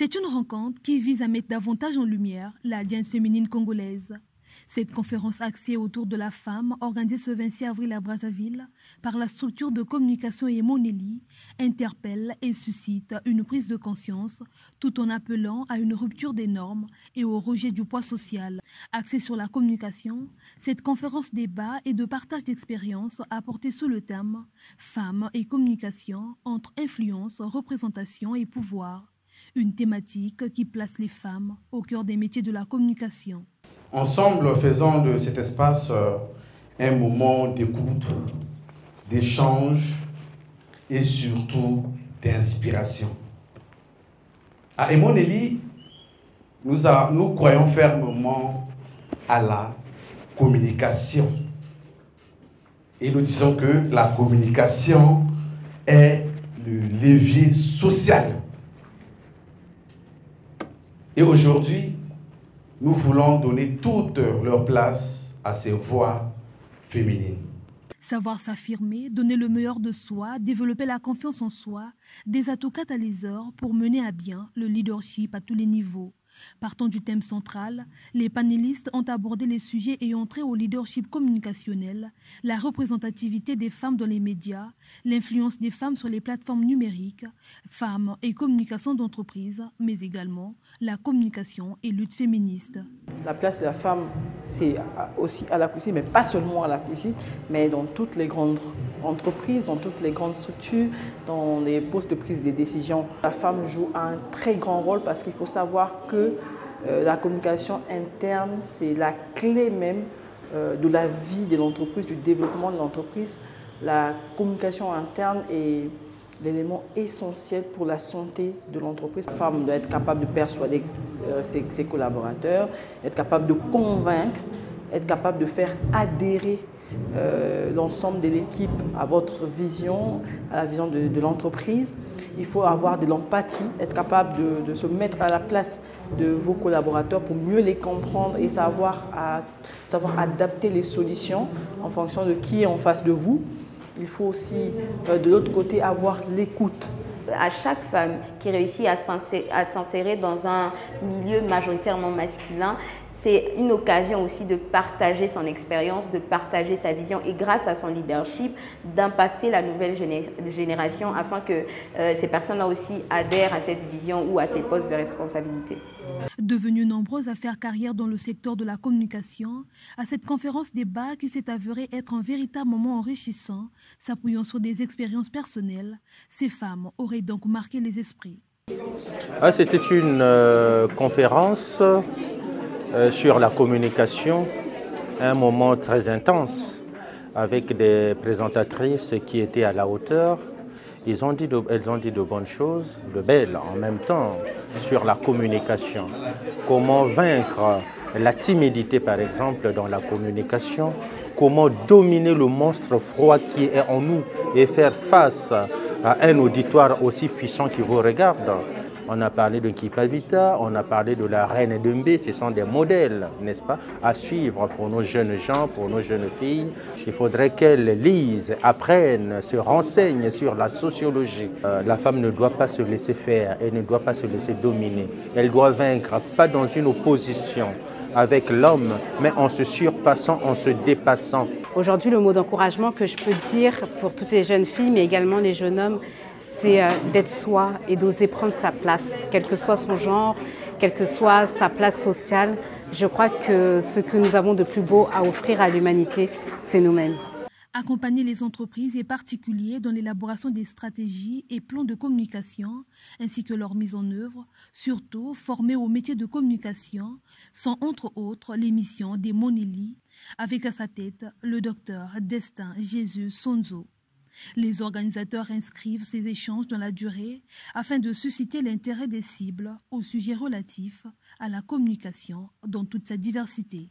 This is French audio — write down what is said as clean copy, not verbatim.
C'est une rencontre qui vise à mettre davantage en lumière la Djinns féminine congolaise. Cette conférence axée autour de la femme, organisée ce 26 avril à Brazzaville par la structure de communication Emoneli, interpelle et suscite une prise de conscience tout en appelant à une rupture des normes et au rejet du poids social. Axée sur la communication, cette conférence débat et de partage d'expériences a porté sous le thème « Femmes et communication entre influence, représentation et pouvoir ». Une thématique qui place les femmes au cœur des métiers de la communication. Ensemble, faisons de cet espace un moment d'écoute, d'échange et surtout d'inspiration. À Emoneli, nous croyons fermement à la communication. Et nous disons que la communication est le levier social. Et aujourd'hui, nous voulons donner toute leur place à ces voix féminines. Savoir s'affirmer, donner le meilleur de soi, développer la confiance en soi, des atouts catalyseurs pour mener à bien le leadership à tous les niveaux. Partant du thème central, les panélistes ont abordé les sujets ayant trait au leadership communicationnel, la représentativité des femmes dans les médias, l'influence des femmes sur les plateformes numériques, femmes et communication d'entreprise, mais également la communication et lutte féministe. La place de la femme, c'est aussi à la cuisine, mais pas seulement à la cuisine, mais dans toutes les grandes entreprises, dans toutes les grandes structures, dans les postes de prise des décisions. La femme joue un très grand rôle parce qu'il faut savoir que la communication interne, c'est la clé même de la vie de l'entreprise, du développement de l'entreprise. La communication interne est l'élément essentiel pour la santé de l'entreprise. La femme doit être capable de persuader ses collaborateurs, être capable de convaincre, être capable de faire adhérer l'ensemble de l'équipe à votre vision, à la vision de l'entreprise. Il faut avoir de l'empathie, être capable de se mettre à la place de vos collaborateurs pour mieux les comprendre et savoir adapter les solutions en fonction de qui est en face de vous. Il faut aussi, de l'autre côté, avoir l'écoute. À chaque femme qui réussit à s'insérer dans un milieu majoritairement masculin, c'est une occasion aussi de partager son expérience, de partager sa vision et grâce à son leadership, d'impacter la nouvelle génération afin que ces personnes-là aussi adhèrent à cette vision ou à ces postes de responsabilité. Devenues nombreuses à faire carrière dans le secteur de la communication, à cette conférence débat qui s'est avérée être un véritable moment enrichissant, s'appuyant sur des expériences personnelles, ces femmes auraient donc marqué les esprits. C'était une conférence sur la communication, un moment très intense, avec des présentatrices qui étaient à la hauteur. Elles ont dit de bonnes choses, de belles en même temps, sur la communication. Comment vaincre la timidité, par exemple, dans la communication. Comment dominer le monstre froid qui est en nous et faire face à un auditoire aussi puissant qui vous regarde. On a parlé de Kipavita, on a parlé de la reine Dembe, ce sont des modèles, n'est-ce pas, à suivre pour nos jeunes gens, pour nos jeunes filles. Il faudrait qu'elles lisent, apprennent, se renseignent sur la sociologie. La femme ne doit pas se laisser faire, elle ne doit pas se laisser dominer. Elle doit vaincre, pas dans une opposition avec l'homme, mais en se surpassant, en se dépassant. Aujourd'hui, le mot d'encouragement que je peux dire pour toutes les jeunes filles, mais également les jeunes hommes, c'est d'être soi et d'oser prendre sa place, quel que soit son genre, quelle que soit sa place sociale. Je crois que ce que nous avons de plus beau à offrir à l'humanité, c'est nous-mêmes. Accompagner les entreprises et particuliers dans l'élaboration des stratégies et plans de communication, ainsi que leur mise en œuvre, surtout former au métier de communication, sont entre autres les missions d'Emoneli, avec à sa tête le docteur Destin Jésus Sonzo. Les organisateurs inscrivent ces échanges dans la durée afin de susciter l'intérêt des cibles au sujet relatif à la communication dans toute sa diversité.